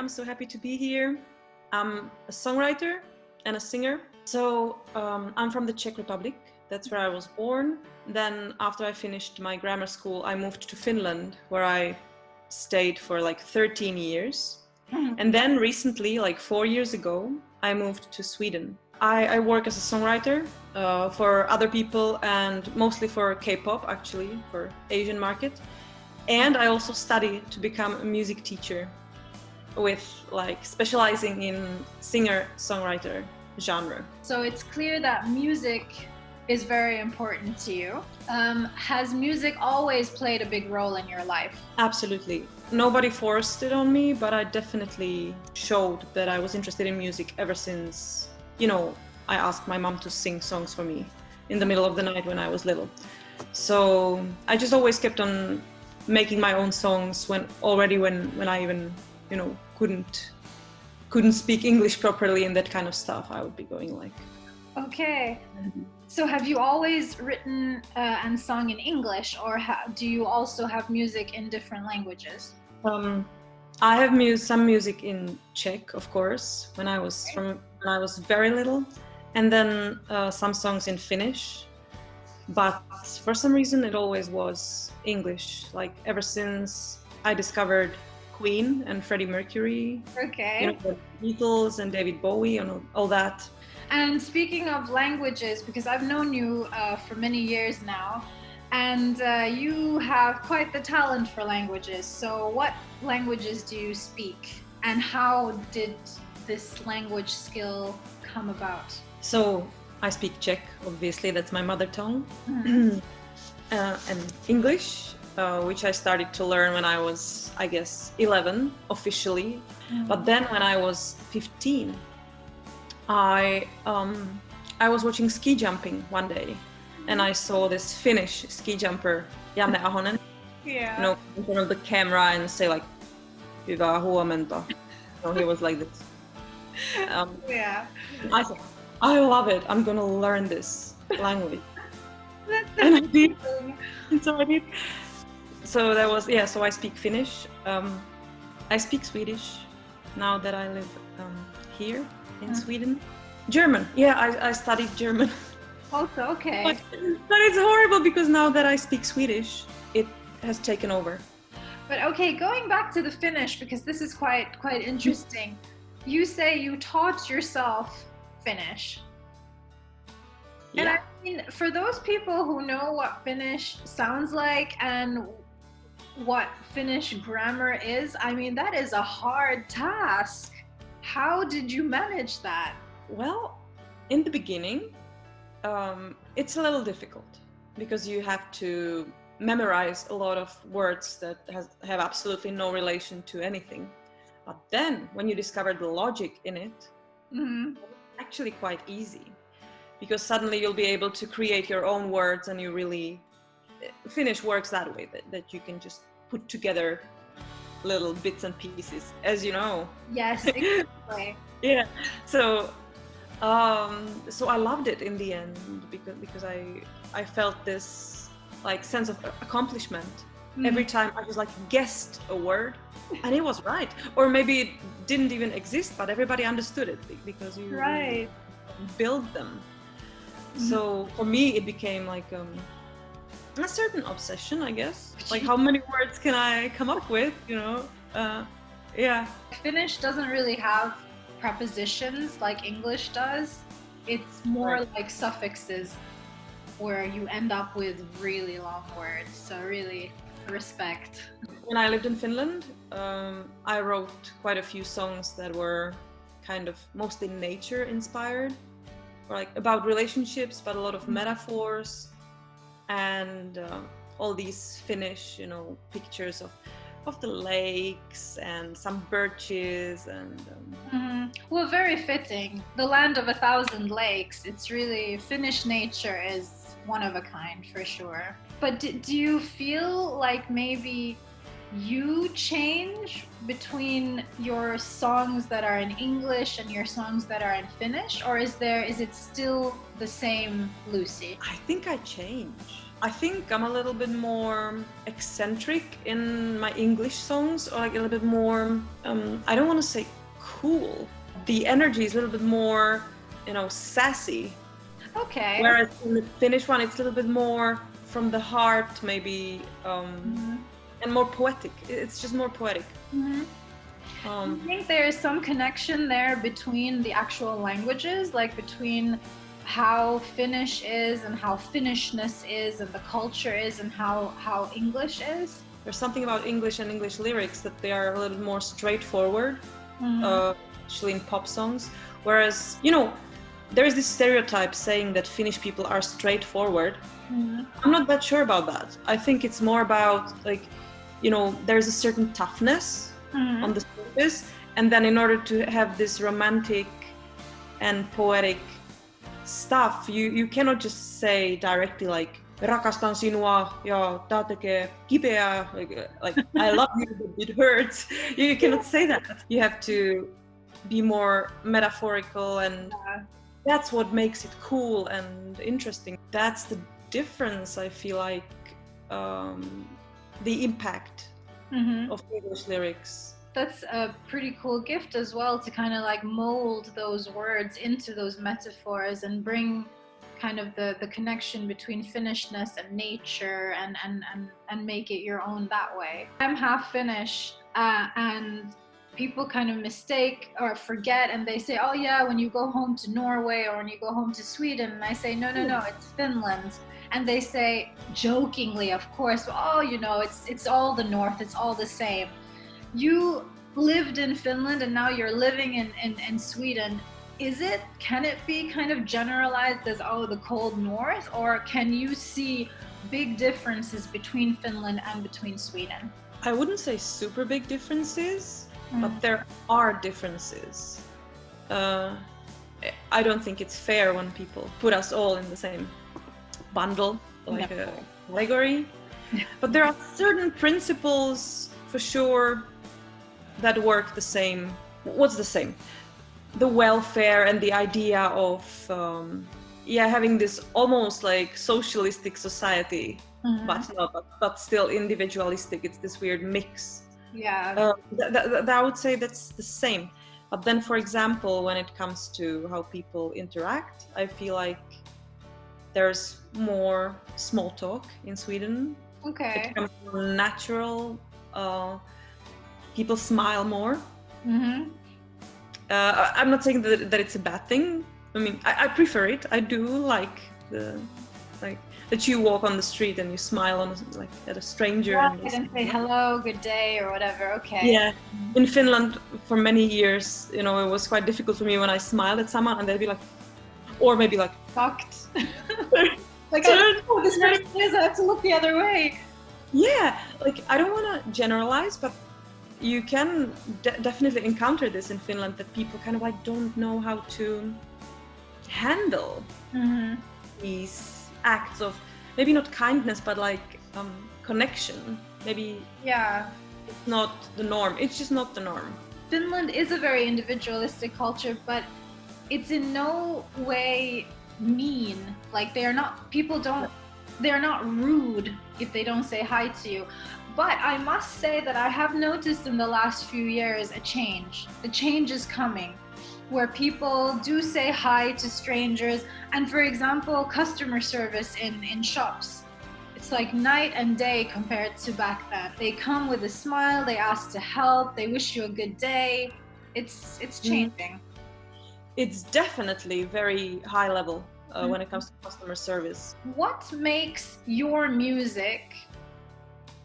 I'm so happy to be here. I'm a songwriter and a singer. So I'm from the Czech Republic. That's where I was born. Then after I finished my grammar school, I moved to Finland, where I stayed for like 13 years. And then recently, like 4 years ago, I moved to Sweden. I work as a songwriter for other people and mostly for K-pop, actually, for Asian market. And I also study to become a music teacher with like specializing in singer-songwriter genre. So it's clear that music is very important to you. Has music always played a big role in your life? Absolutely. Nobody forced it on me, but I definitely showed that I was interested in music ever since, I asked my mom to sing songs for me in the middle of the night when I was little. So I just always kept on making my own songs when I even, couldn't speak English properly and that kind of stuff. I would be going like. Okay. So have you always written and sung in English, or do you also have music in different languages? I have some music in Czech, of course, when I was very little, and then some songs in Finnish. But for some reason, it always was English. Like ever since I discovered Queen and Freddie Mercury, Okay. The Beatles and David Bowie and all that. And speaking of languages, because I've known you for many years now, and you have quite the talent for languages. So what languages do you speak, and how did this language skill come about? So I speak Czech, obviously, that's my mother tongue, and English, which I started to learn when I was, I guess, 11 officially. But then when I was 15, I was watching ski jumping one day, and I saw this Finnish ski jumper, Janne Ahonen, in front of the camera and say like, "Hyvää huomenta." So he was like this. I said, I love it. I'm gonna learn this language. And I did. And so I did. So that was, so I speak Finnish. I speak Swedish now that I live here in Sweden. German. I studied German. Also, okay. But it's horrible because now that I speak Swedish, it has taken over. But okay, going back to the Finnish, because this is quite interesting. You say you taught yourself Finnish. Yeah. And I mean, for those people who know what Finnish sounds like and what Finnish grammar is, I mean, that is a hard task. How did you manage that? Well, in the beginning, it's a little difficult because you have to memorize a lot of words that have absolutely no relation to anything. But then when you discover the logic in it, it's actually quite easy, because suddenly you'll be able to create your own words, and Finnish works that way, that you can just put together little bits and pieces, as you know. Yes, exactly. Yeah. So I loved it in the end because I felt this like sense of accomplishment every time I just like guessed a word and it was right, or maybe it didn't even exist, but everybody understood it because you build them. So for me, it became like a certain obsession, I guess. Like, how many words can I come up with? Finnish doesn't really have prepositions like English does. It's more like suffixes, where you end up with really long words. So really, respect. When I lived in Finland, I wrote quite a few songs that were kind of mostly nature inspired, or like about relationships, but a lot of metaphors and all these Finnish, pictures of the lakes and some birches and. Well, very fitting. The land of 1,000 lakes. It's really, Finnish nature is one of a kind for sure. But do you feel like maybe you change between your songs that are in English and your songs that are in Finnish, or is it still the same Lucie? I think I change. I think I'm a little bit more eccentric in my English songs, or like a little bit more, I don't want to say cool. The energy is a little bit more, sassy. Okay. Whereas in the Finnish one, it's a little bit more from the heart, maybe, and more poetic. It's just more poetic. Mm-hmm. Do you think there is some connection there between the actual languages, like between how Finnish is and how Finnishness is and the culture is and how English is? There's something about English and English lyrics that they are a little more straightforward, especially in pop songs. Whereas, there is this stereotype saying that Finnish people are straightforward. I'm not that sure about that. I think it's more about there's a certain toughness on the surface, and then in order to have this romantic and poetic stuff, you cannot just say directly like rakastan sinua ja tää tekee kipeää, like I love you but it hurts. You cannot say that. You have to be more metaphorical, and that's what makes it cool and interesting. That's the difference, I feel like, the impact of English lyrics. That's a pretty cool gift as well, to kind of like mold those words into those metaphors and bring kind of the connection between Finnishness and nature and make it your own that way. I'm half Finnish, and people kind of mistake or forget, and they say, oh yeah, when you go home to Norway or when you go home to Sweden, and I say no, it's Finland. And they say jokingly, of course, oh, it's all the north, it's all the same. You lived in Finland and now you're living in Sweden. Can it be kind of generalized as, the cold north, or can you see big differences between Finland and between Sweden? I wouldn't say super big differences, but there are differences. I don't think it's fair when people put us all in the same bundle, like a category. But there are certain principles for sure that work the same. What's the same? The welfare and the idea of having this almost like socialistic society, but still individualistic. It's this weird mix. Yeah. I would say that's the same. But then, for example, when it comes to how people interact, I feel like there's more small talk in Sweden. Okay. It becomes more natural. People smile more. I'm not saying that it's a bad thing. I mean, I prefer it. I do like that you walk on the street and you smile at a stranger and say hello, good day, or whatever. Okay. Yeah. In Finland, for many years, it was quite difficult for me when I smiled at someone and they'd be like, or maybe like, fucked. Like, I don't know who this person is, I have to look the other way. Yeah, like I don't want to generalize, but you can definitely encounter this in Finland, that people kind of like don't know how to handle these acts of maybe not kindness, but like connection. Maybe it's not the norm. It's just not the norm. Finland is a very individualistic culture, but it's in no way mean. Like they're not rude if they don't say hi to you. But I must say that I have noticed in the last few years a change. The change is coming, where people do say hi to strangers. And for example, customer service in shops, it's like night and day compared to back then. They come with a smile, they ask to help, they wish you a good day. It's changing. It's definitely very high level when it comes to customer service. What makes your music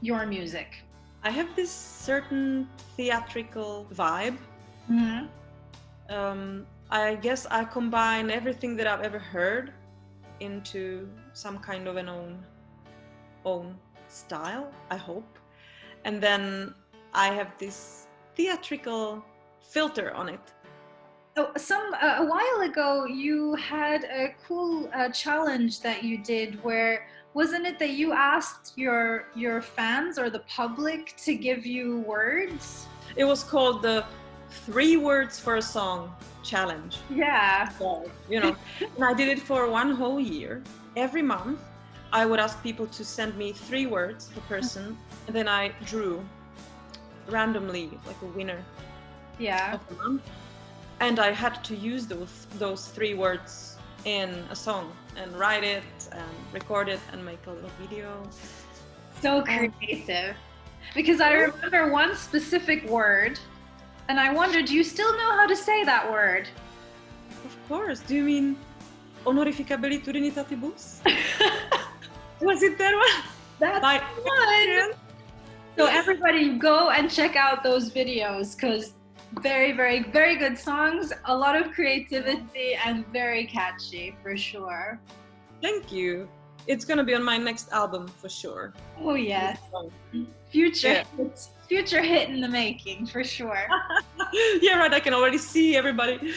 your music? I have this certain theatrical vibe. I guess I combine everything that I've ever heard into some kind of an own style, I hope. And then I have this theatrical filter on it. A while ago, you had a cool challenge that you did where wasn't it that you asked your fans or the public to give you words? It was called the 3 words for a song challenge. Yeah. So, you know, and I did it for 1 whole year. Every month, I would ask people to send me 3 words per person, and then I drew randomly like a winner of the month. And I had to use those 3 words in a song and write it and record it and make a little video. So creative. Because I remember one specific word, and I wondered, do you still know how to say that word? Of course. Do you mean honorificabilitur dignitatis? Was it that one? That's fun. So everybody go and check out those videos, because very, very, very good songs, a lot of creativity, and very catchy for sure. Thank you. It's gonna be on my next album for sure. Oh yeah, future hit in the making for sure. Yeah, right. I can already see everybody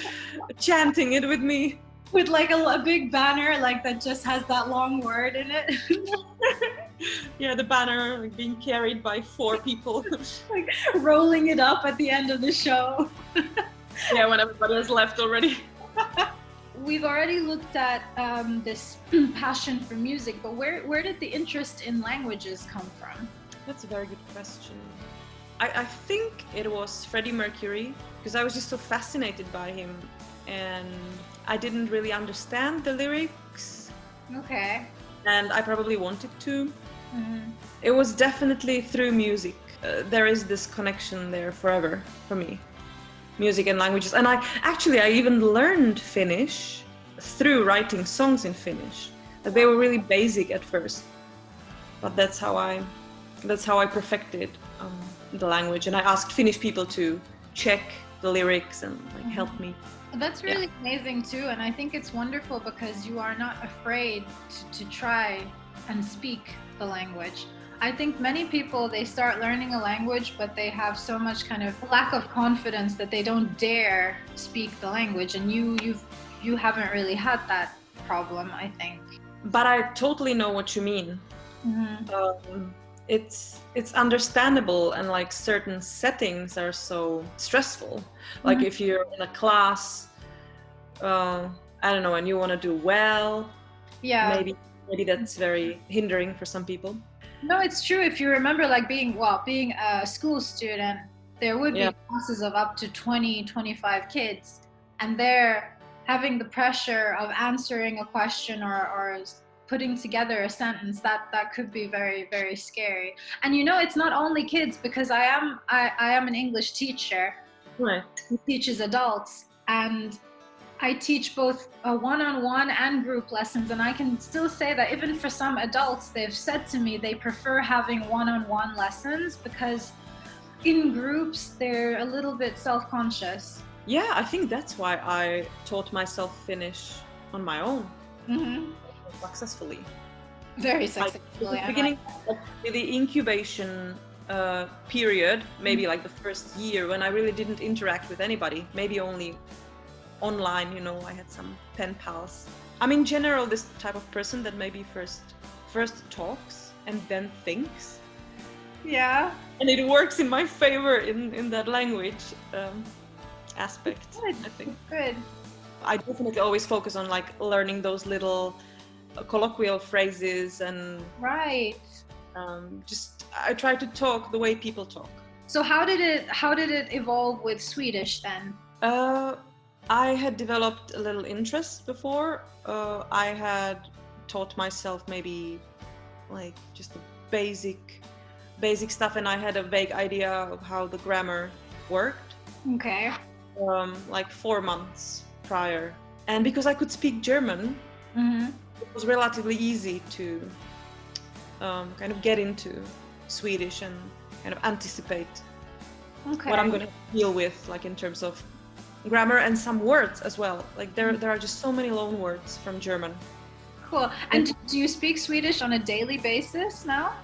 chanting it with me. With like a big banner like that just has that long word in it. Yeah, the banner like, being carried by 4 people. Like rolling it up at the end of the show. Yeah, when everybody has left already. We've already looked at this passion for music, but where did the interest in languages come from? That's a very good question. I think it was Freddie Mercury, because I was just so fascinated by him, and I didn't really understand the lyrics. Okay. And I probably wanted to. It was definitely through music. There is this connection there forever for me. Music and languages. And I even learned Finnish through writing songs in Finnish. They were really basic at first, but that's how I perfected the language. And I asked Finnish people to check the lyrics and like help me. That's really amazing too, and I think it's wonderful because you are not afraid to try and speak the language. I think many people, they start learning a language, but they have so much kind of lack of confidence that they don't dare speak the language, and you haven't really had that problem, I think. But I totally know what you mean. It's understandable, and like certain settings are so stressful. Like if you're in a class, I don't know, and you want to do well, maybe that's very hindering for some people. No, it's true. If you remember, like being a school student, there would be classes of up to 20, 25 kids, and they're having the pressure of answering a question or putting together a sentence that could be very, very scary. And you know, it's not only kids, because I am an English teacher who teaches adults, and I teach both one-on-one and group lessons, and I can still say that even for some adults, they've said to me they prefer having one-on-one lessons because in groups they're a little bit self-conscious. Yeah, I think that's why I taught myself Finnish on my own. Successfully. Very successfully. Like, the beginning, the incubation period, maybe like the first year when I really didn't interact with anybody, maybe only online, you know, I had some pen pals. I'm in general this type of person that maybe first talks and then thinks. Yeah. And it works in my favor in that language aspect. Good. I think. Good. I definitely always focus on like learning those little colloquial phrases and just I try to talk the way people talk. So how did it evolve with Swedish then? I had developed a little interest before. I had taught myself maybe like just the basic stuff, and I had a vague idea of how the grammar worked. Okay. Like 4 months prior, and because I could speak German, it was relatively easy to kind of get into Swedish and kind of anticipate what I'm going to deal with, like in terms of grammar and some words as well. Like there are just so many loan words from German. Cool. And do you speak Swedish on a daily basis now?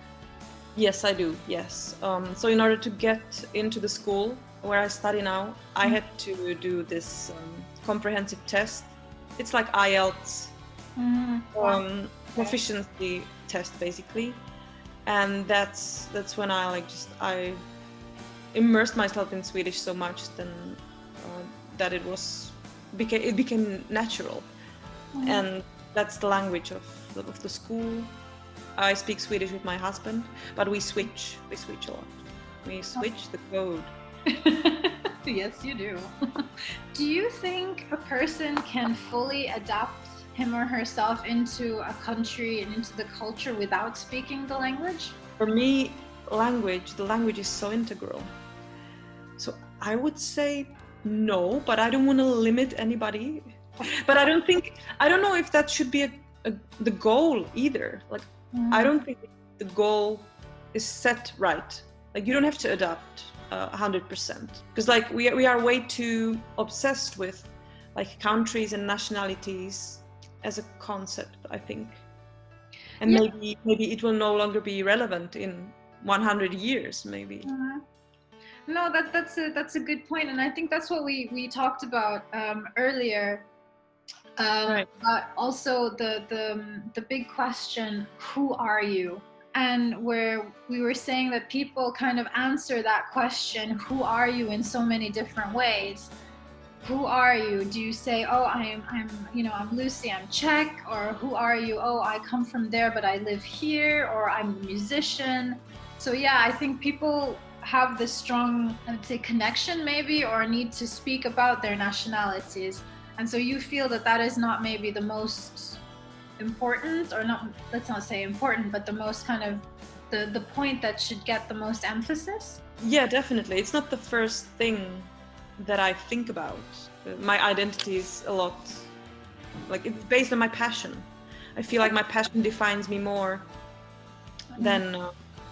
Yes, I do. Yes. So in order to get into the school where I study now, I had to do this comprehensive test. It's like IELTS. proficiency test basically, and that's when I immersed myself in Swedish so much then that it became natural. And that's the language of the school. I speak Swedish with my husband, but we switch a lot. We switch the code. Yes, you do. Do you think a person can fully adapt him or herself into a country and into the culture without speaking the language? For me, the language is so integral. So I would say no, but I don't want to limit anybody. But I don't know if that should be the goal either. Like, I don't think the goal is set right. Like, you don't have to adapt 100%, because like we are way too obsessed with like countries and nationalities as a concept, I think. And maybe it will no longer be relevant in 100 years, maybe. No, that's a good point, and I think that's what we talked about earlier. Right. But also the big question, who are you? And where we were saying that people kind of answer that question, who are you, in so many different ways. Who are you? Do you say, oh, I'm Lucie, I'm Czech, or who are you? Oh, I come from there, but I live here, or I'm a musician. So yeah, I think people have this strong, I would say, connection maybe, or need to speak about their nationalities. And so you feel that is not maybe the most important, or not, let's not say important, but the most kind of the point that should get the most emphasis? Yeah, definitely. It's not the first thing that I think about. My identity is a lot, like, it's based on my passion. I feel like my passion defines me more than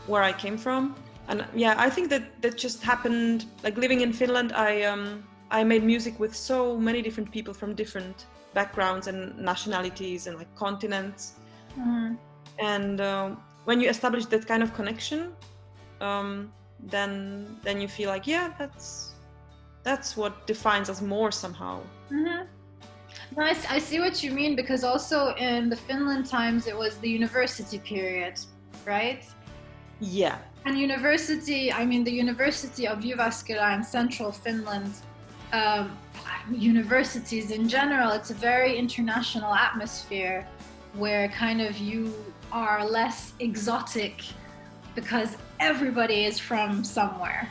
where I came from. And yeah, I think that just happened, like living in Finland. I made music with so many different people from different backgrounds and nationalities and like continents. And when you establish that kind of connection, then you feel like, yeah, that's what defines us more somehow. No, I see what you mean, because also in the Finland times it was the university period, right? Yeah. And university, I mean the University of Jyväskylä in central Finland, universities in general, it's a very international atmosphere where kind of you are less exotic because everybody is from somewhere.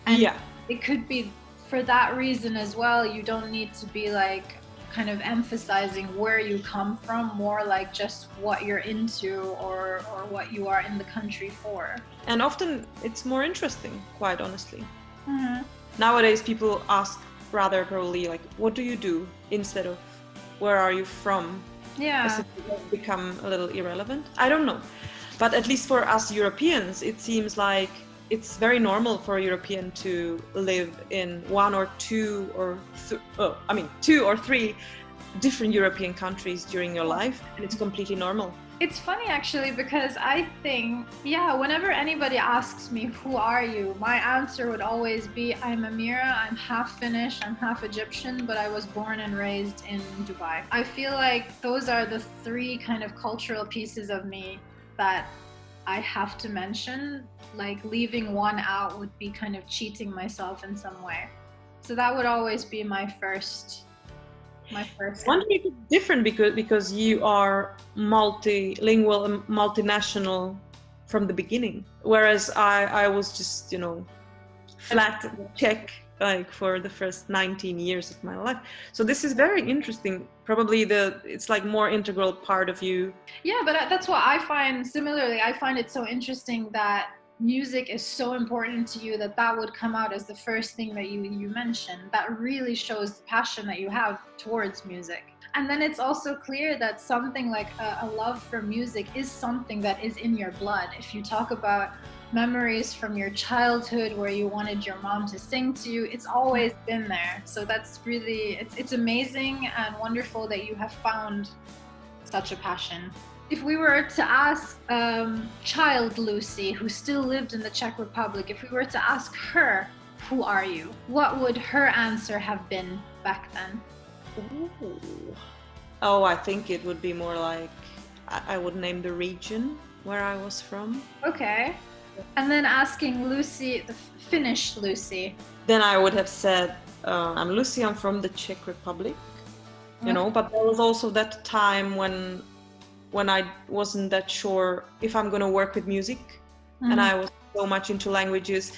And yeah, it could be for that reason as well. You don't need to be like kind of emphasizing where you come from, more like just what you're into or what you are in the country for. And often it's more interesting, quite honestly. Nowadays people ask rather probably like, what do you do, instead of where are you from? Yeah. As it has become a little irrelevant. I don't know. But at least for us Europeans, it seems like it's very normal for a European to live in one or two or two or three different European countries during your life, and it's completely normal. It's funny actually, because I think, whenever anybody asks me, who are you? My answer would always be, I'm Amira, I'm half Finnish, I'm half Egyptian, but I was born and raised in Dubai. I feel like those are the three kind of cultural pieces of me that I have to mention. Like leaving one out would be kind of cheating myself in some way. So that would always be my first. I wonder if it's different because you are multilingual and multinational from the beginning, whereas I was just, flat Czech like for the first 19 years of my life. So this is very interesting. Probably it's like more integral part of you. Yeah, but that's what I find. Similarly, I find it so interesting that music is so important to you that would come out as the first thing that you mentioned. That really shows the passion that you have towards music. And then it's also clear that something like a love for music is something that is in your blood. If you talk about memories from your childhood where you wanted your mom to sing to you, it's always been there. So that's really, it's amazing and wonderful that you have found such a passion. If we were to ask child Lucie, who still lived in the Czech Republic, if we were to ask her, who are you? What would her answer have been back then? Ooh. Oh, I think it would be more like, I would name the region where I was from. Okay. And then asking Lucie, the Finnish Lucie. Then I would have said, I'm Lucie, I'm from the Czech Republic, you know, but there was also that time when I wasn't that sure if I'm going to work with music. And I was so much into languages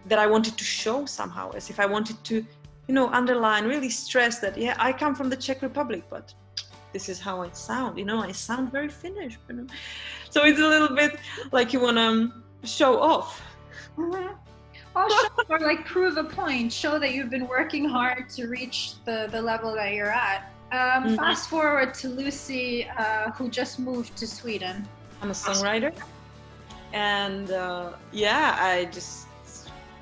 that I wanted to show somehow, as if I wanted to, you know, underline, really stress that, yeah, I come from the Czech Republic, but this is how I sound, you know, I sound very Finnish, you know? So it's a little bit like you want to show off. Well, show or like prove a point, show that you've been working hard to reach the level that you're at. Fast forward to Lucie, who just moved to Sweden. I'm a songwriter, and I just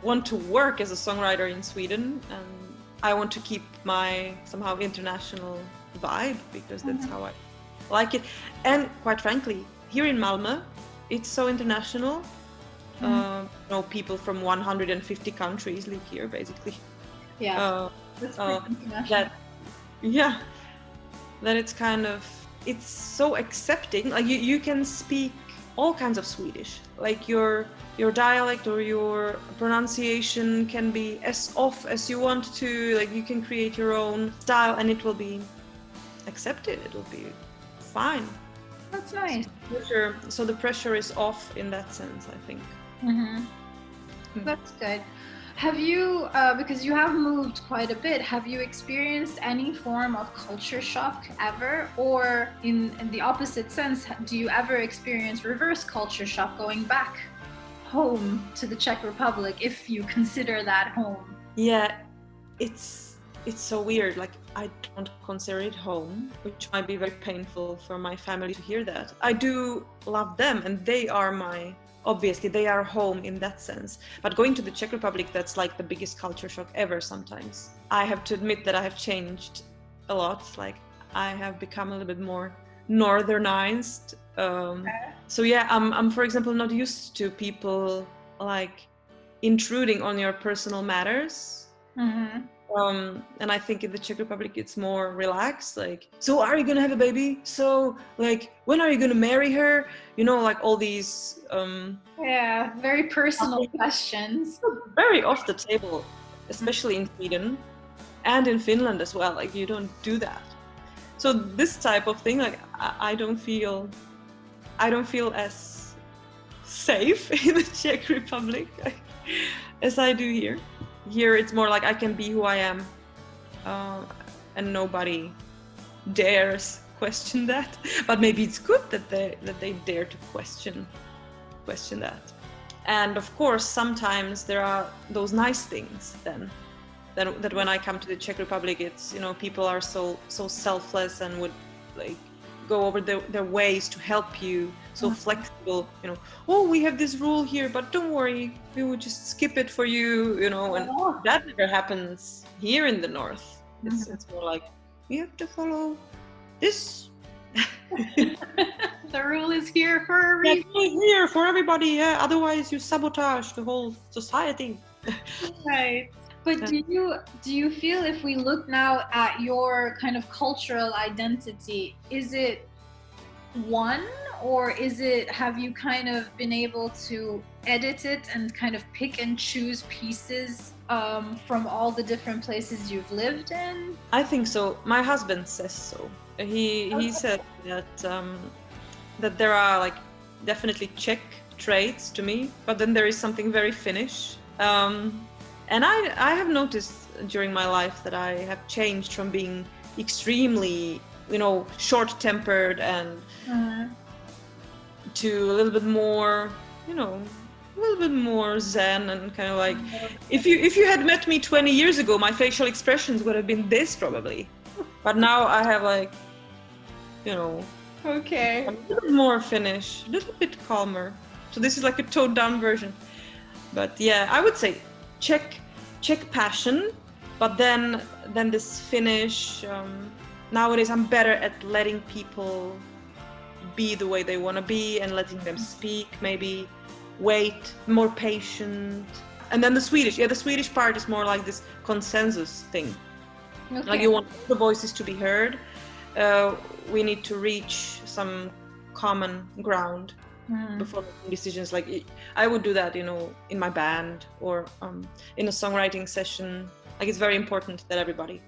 want to work as a songwriter in Sweden, and I want to keep my somehow international vibe, because that's how I like it. And quite frankly, here in Malmö, it's so international. You know, people from 150 countries live here, basically. Yeah, that's pretty international. That it's kind of, it's so accepting. Like you can speak all kinds of Swedish. Like your dialect or your pronunciation can be as off as you want to. Like you can create your own style, and it will be accepted. It will be fine. That's nice. So the pressure is off in that sense, I think. That's good. Have you, because you have moved quite a bit, have you experienced any form of culture shock ever? Or in the opposite sense, do you ever experience reverse culture shock going back home to the Czech Republic, if you consider that home? Yeah, it's so weird. Like, I don't consider it home, which might be very painful for my family to hear that. I do love them, and they are obviously they are home in that sense. But going to the Czech Republic, that's like the biggest culture shock ever sometimes. I have to admit that I have changed a lot. Like, I have become a little bit more northernized. So yeah, I'm for example not used to people like intruding on your personal matters. And I think in the Czech Republic it's more relaxed. Like, so are you gonna have a baby? So like, when are you gonna marry her? You know, like all these very personal questions. Very off the table, especially in Sweden and in Finland as well. Like, you don't do that. So this type of thing, like, I don't feel as safe in the Czech Republic as I do here. Here it's more like I can be who I am, and nobody dares question that. But maybe it's good that they dare to question that. And of course, sometimes there are those nice things then. That when I come to the Czech Republic, it's, you know, people are so selfless and would like go over their ways to help you, so flexible, you know, oh, we have this rule here, but don't worry, we will just skip it for you, you know. And that never happens here in the north. It's more like, you have to follow this. The rule is here for a reason. Here for everybody, yeah. Otherwise you sabotage the whole society. Right. But do you feel, if we look now at your kind of cultural identity, is it one, or have you kind of been able to edit it and kind of pick and choose pieces from all the different places you've lived in? I think so. My husband says so. He said that there are like definitely Czech traits to me, but then there is something very Finnish. And I have noticed during my life that I have changed from being extremely, you know, short-tempered and to a little bit more, you know, a little bit more zen, and kind of like, if you had met me 20 years ago, my facial expressions would have been this probably. But now I have like, you know, a little bit more Finnish, a little bit calmer. So this is like a toned down version. But yeah, I would say Czech passion, but then this Finnish. Nowadays I'm better at letting people be the way they want to be and letting them speak, maybe wait, more patient. And then the Swedish part is more like this consensus thing. Like, you want the voices to be heard. We need to reach some common ground before making decisions. Like I would do that, in my band or in a songwriting session. Like it's very important that everybody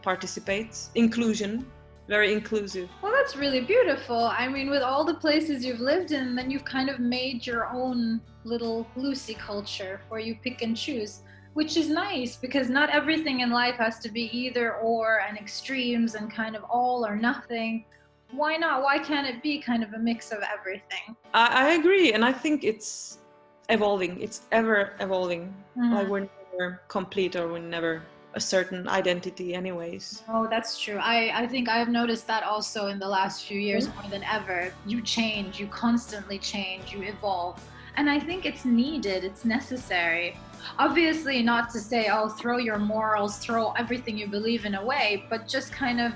participates. Inclusion, very inclusive. Well, that's really beautiful. I mean, with all the places you've lived in, then you've kind of made your own little Lucie culture where you pick and choose, which is nice because not everything in life has to be either or and extremes and kind of all or nothing. Why not? Why can't it be kind of a mix of everything? I agree, and I think it's evolving. It's ever evolving. Like we're never complete, or we're never a certain identity anyways. Oh, that's true. I think I've noticed that also in the last few years more than ever. You change, you constantly change, you evolve. And I think it's needed, it's necessary. Obviously not to say, oh, throw your morals, throw everything you believe in away, but just kind of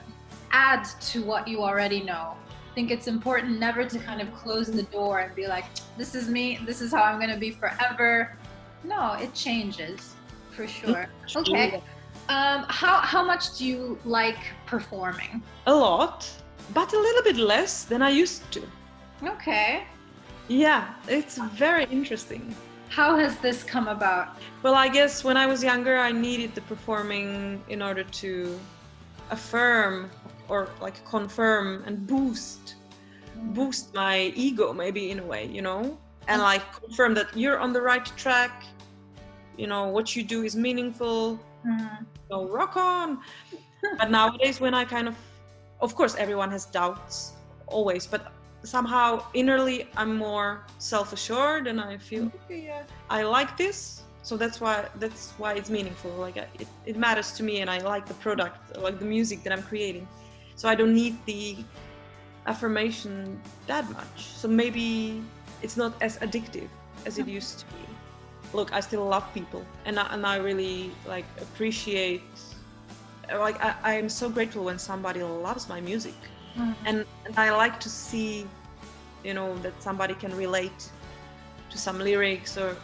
add to what you already know. I think it's important never to kind of close the door and be like, this is me, this is how I'm going to be forever. No, it changes for sure. Okay. How much do you like performing? A lot, but a little bit less than I used to. Okay. Yeah, it's very interesting. How has this come about? Well, I guess when I was younger, I needed the performing in order to affirm or like confirm and boost my ego, maybe in a way, and like confirm that you're on the right track. What you do is meaningful. So rock on. But nowadays, when I of course, everyone has doubts always, but somehow innerly I'm more self-assured, and I feel okay, yeah, I like this, so that's why it's meaningful. Like it matters to me, and I like the product, like the music that I'm creating. So I don't need the affirmation that much. So maybe it's not as addictive as it used to be. Look, I still love people, and I really like appreciate. Like I am so grateful when somebody loves my music, and I like to see, that somebody can relate to some lyrics, or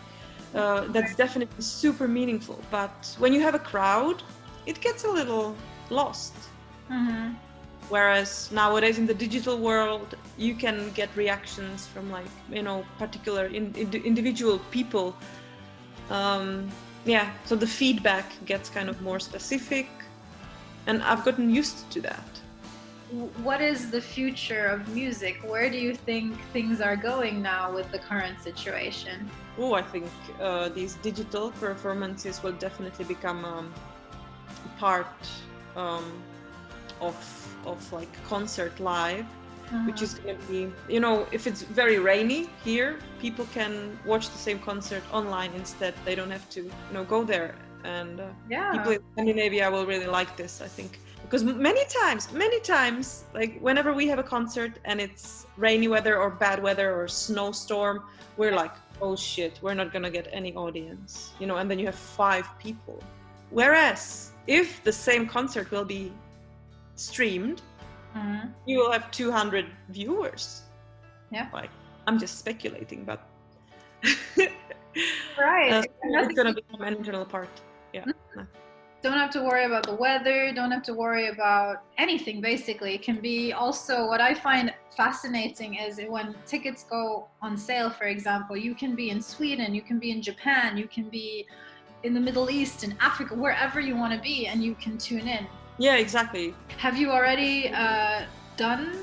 that's definitely super meaningful. But when you have a crowd, it gets a little lost. Whereas nowadays in the digital world, you can get reactions from particular individual people. So the feedback gets kind of more specific, and I've gotten used to that. What is the future of music? Where do you think things are going now with the current situation? I think these digital performances will definitely become part of like concert live, which is going to be, if it's very rainy here, people can watch the same concert online instead. They don't have to, go there. And people in Scandinavia will really like this, I think, because many times, like whenever we have a concert and it's rainy weather or bad weather or snowstorm, we're like, oh shit, we're not going to get any audience, and then you have 5 people. Whereas if the same concert will be streamed, you will have 200 viewers. Yeah. Like, I'm just speculating, but right. It's going to become an internal part. Yeah. Don't have to worry about the weather, don't have to worry about anything, basically. It can be also, what I find fascinating is when tickets go on sale, for example, you can be in Sweden, you can be in Japan, you can be in the Middle East, in Africa, wherever you want to be, and you can tune in. Yeah, exactly. Have you already done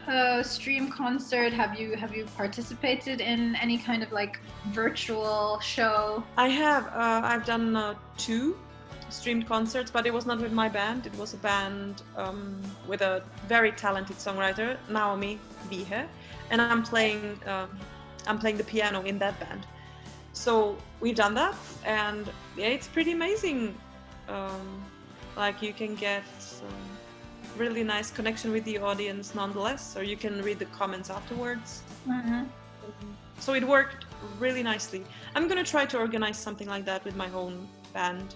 a stream concert? Have you participated in any kind of like virtual show? I have. I've done 2 streamed concerts, but it was not with my band. It was a band with a very talented songwriter, Naomi Vihe, and I'm playing the piano in that band. So we've done that, and yeah, it's pretty amazing. Like you can get really nice connection with the audience nonetheless, or you can read the comments afterwards. So it worked really nicely. I'm gonna try to organize something like that with my own band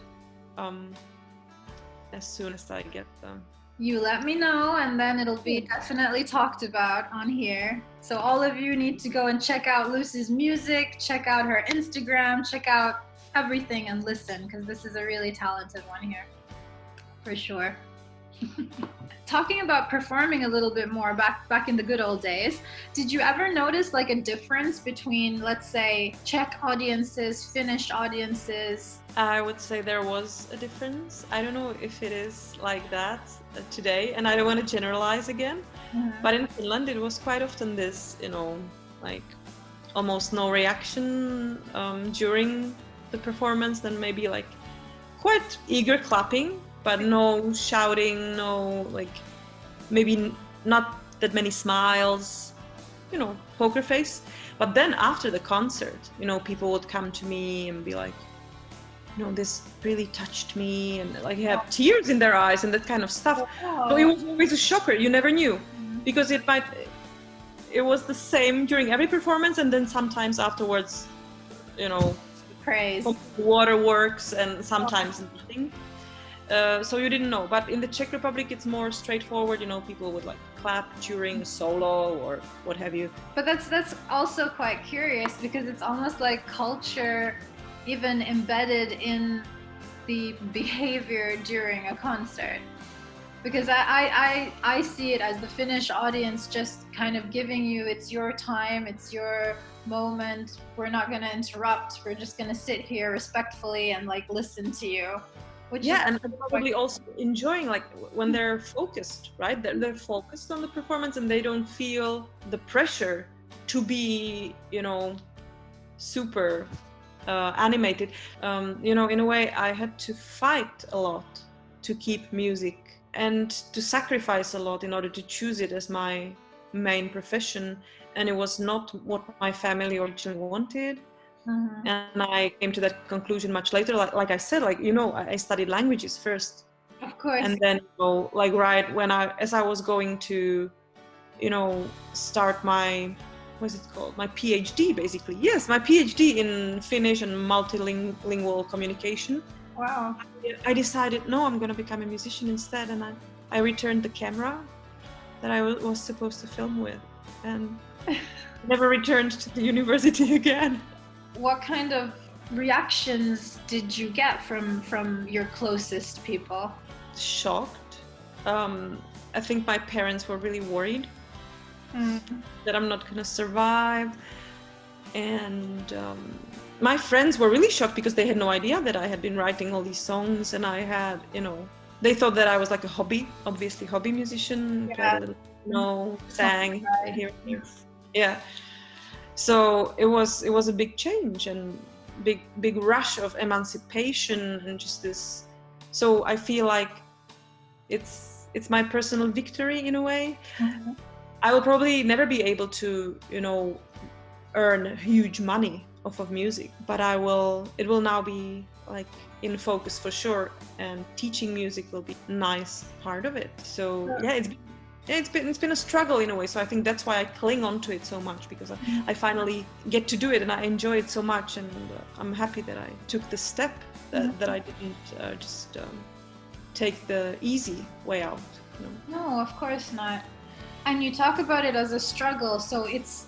as soon as I get them. You let me know, and then it'll be definitely talked about on here. So all of you need to go and check out Lucie's music, check out her Instagram, check out everything and listen, because this is a really talented one here. For sure. Talking about performing a little bit more back in the good old days, did you ever notice like a difference between, let's say, Czech audiences, Finnish audiences? I would say there was a difference. I don't know if it is like that today, and I don't want to generalize again, but in Finland it was quite often this, like almost no reaction during the performance, then maybe like quite eager clapping, but no shouting, no like maybe not that many smiles, poker face. But then after the concert, people would come to me and be like, this really touched me, and like have tears in their eyes and that kind of stuff. Wow. So it was always a shocker. You never knew, because it was the same during every performance, and then sometimes afterwards, praise, waterworks, and sometimes nothing. So you didn't know. But in the Czech Republic, it's more straightforward. People would like clap during a solo or what have you. But that's also quite curious, because it's almost like culture even embedded in the behavior during a concert. Because I see it as the Finnish audience just kind of giving you, it's your time, it's your moment, we're not going to interrupt, we're just going to sit here respectfully and like listen to you. And probably also enjoying like when they're focused, right? They're focused on the performance, and they don't feel the pressure to be, super animated. In a way, I had to fight a lot to keep music and to sacrifice a lot in order to choose it as my main profession. And it was not what my family originally wanted. And I came to that conclusion much later. Like I said, I studied languages first. Of course. And then, right when as I was going to, start my, what's it called? My PhD, basically. Yes, my PhD in Finnish and multilingual communication. Wow. I decided, no, I'm going to become a musician instead. And I returned the camera that I was supposed to film with, and never returned to the university again. What kind of reactions did you get from your closest people? Shocked. I think my parents were really worried that I'm not going to survive. And my friends were really shocked, because they had no idea that I had been writing all these songs, and I had, they thought that I was like a hobby musician, played a little, sang here and there. Yeah. So it was a big change and big rush of emancipation, and just this. So I feel like it's my personal victory in a way. I will probably never be able to, earn huge money off of music, but it will now be like in focus for sure, and teaching music will be a nice part of it. So it's been a struggle in a way. So I think that's why I cling on to it so much, because I finally get to do it, and I enjoy it so much, and I'm happy that I took the step, that I didn't just take the easy way out. No, of course not. And you talk about it as a struggle. So it's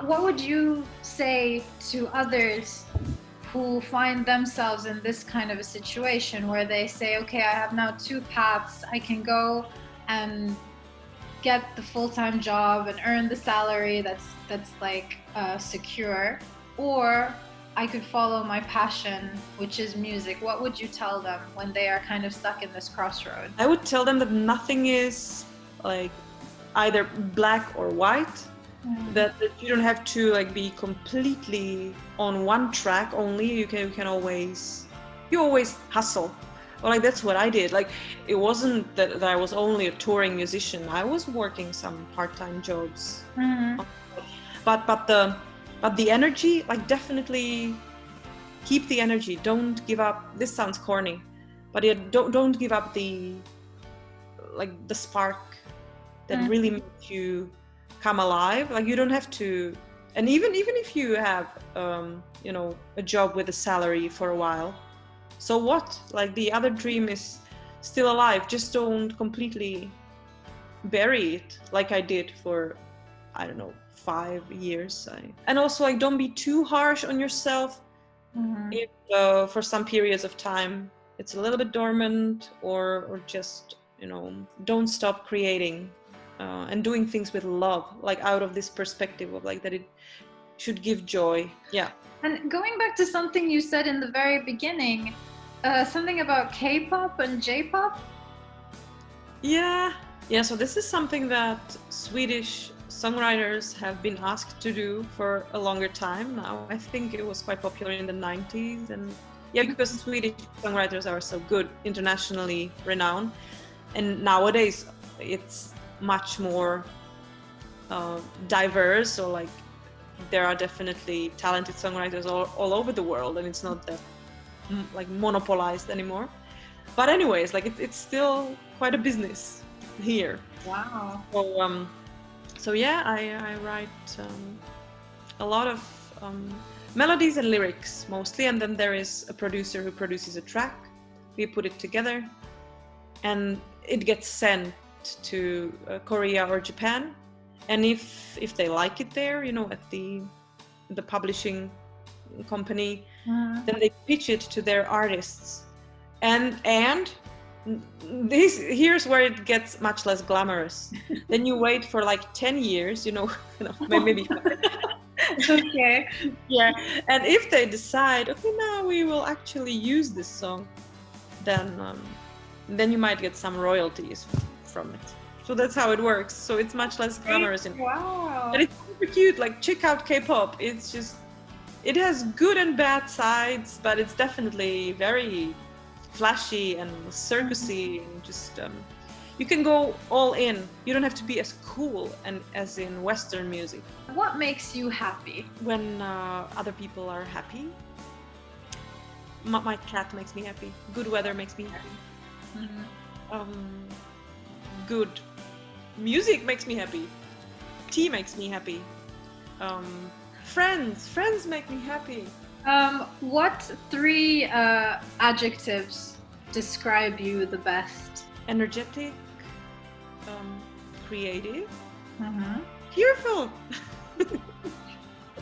what would you say to others who find themselves in this kind of a situation, where they say, okay, I have now two paths. I can go and get the full-time job and earn the salary that's like secure, or I could follow my passion, which is music. What would you tell them when they are kind of stuck in this crossroad? I would tell them that nothing is like either black or white, that you don't have to like be completely on one track only. You always hustle. Well, like that's what I did. Like it wasn't that I was only a touring musician. I was working some part-time jobs. But the energy, like definitely keep the energy. Don't give up. This sounds corny, but don't give up the spark that really makes you come alive. Like you don't have to. And even if you have a job with a salary for a while, so what? Like the other dream is still alive. Just don't completely bury it like I did for, I don't know, 5 years. And also like don't be too harsh on yourself. If for some periods of time it's a little bit dormant or just don't stop creating and doing things with love, like out of this perspective of like that it should give joy. Yeah. And going back to something you said in the very beginning, something about K-pop and J-pop. Yeah. So this is something that Swedish songwriters have been asked to do for a longer time now. I think it was quite popular in the 90s, and because Swedish songwriters are so good, internationally renowned, and nowadays it's much more diverse, or like there are definitely talented songwriters all over the world, and it's not that like monopolized anymore. But anyways, like it's still quite a business here. Wow. So yeah, I write a lot of melodies and lyrics mostly, and then there is a producer who produces a track. We put it together, and it gets sent to Korea or Japan. And if they like it there, at the publishing company, then they pitch it to their artists. And here's where it gets much less glamorous. Then you wait for like 10 years, maybe. Okay. Yeah. And if they decide, okay, now we will actually use this song, then you might get some royalties from it. So that's how it works. So it's much less glamorous. Wow. And it's super cute. Like, check out K-pop. It's just, it has good and bad sides, but it's definitely very flashy and circusy, and just you can go all in. You don't have to be as cool and as in Western music. What makes you happy? When other people are happy. My cat makes me happy. Good weather makes me happy. Good music makes me happy. Tea makes me happy. Friends make me happy. What 3 adjectives describe you the best? Energetic, creative, cheerful.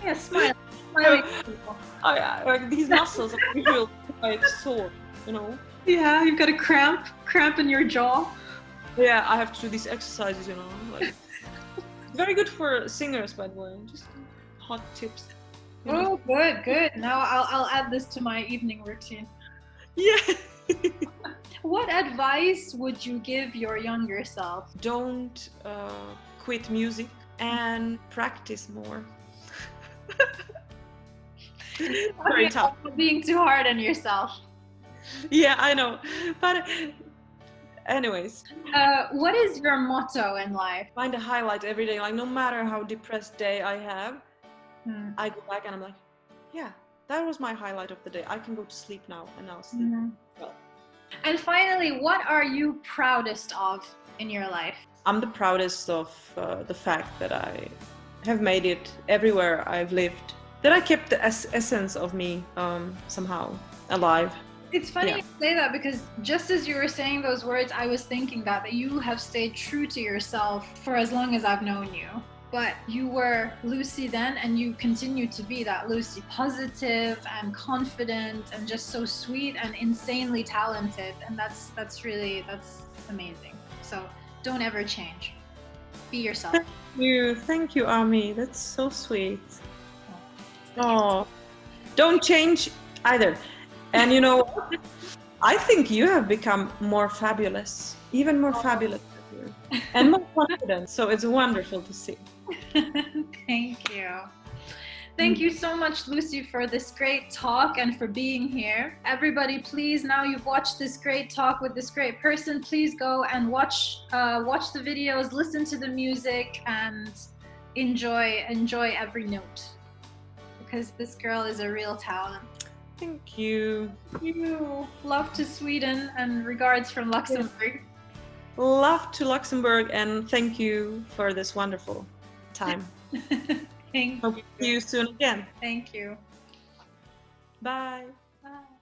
Yeah, smiling people. Like these muscles are usually quite sore, Yeah, you've got a cramp in your jaw. Yeah, I have to do these exercises, like very good for singers, by the way. Just hot tips. Oh, good. Now I'll add this to my evening routine. Yeah. What advice would you give your younger self? Don't quit music and practice more. Very tough. Being too hard on yourself. Yeah, I know. But anyways. What is your motto in life? Find a highlight every day. Like, no matter how depressed day I have, I go back and I'm like, yeah, that was my highlight of the day. I can go to sleep now, and I'll sleep well. And finally, what are you proudest of in your life? I'm the proudest of the fact that I have made it everywhere I've lived. That I kept the essence of me somehow alive. It's funny you say that, because just as you were saying those words, I was thinking that you have stayed true to yourself for as long as I've known you. But you were Lucie then, and you continue to be that Lucie, positive and confident and just so sweet and insanely talented. And that's amazing. So don't ever change. Be yourself. Thank you, Ami. That's so sweet. Oh, don't change either. And I think you have become more fabulous, even more fabulous, and more confident. So it's wonderful to see. Thank you. Thank you so much, Lucie, for this great talk and for being here. Everybody, please, now you've watched this great talk with this great person, please go and watch the videos, listen to the music, and enjoy every note, because this girl is a real talent. Thank you. Love to Sweden and regards from Luxembourg. Love to Luxembourg, and thank you for this wonderful time. Thank Hope to see you soon again. Thank you. Bye. Bye.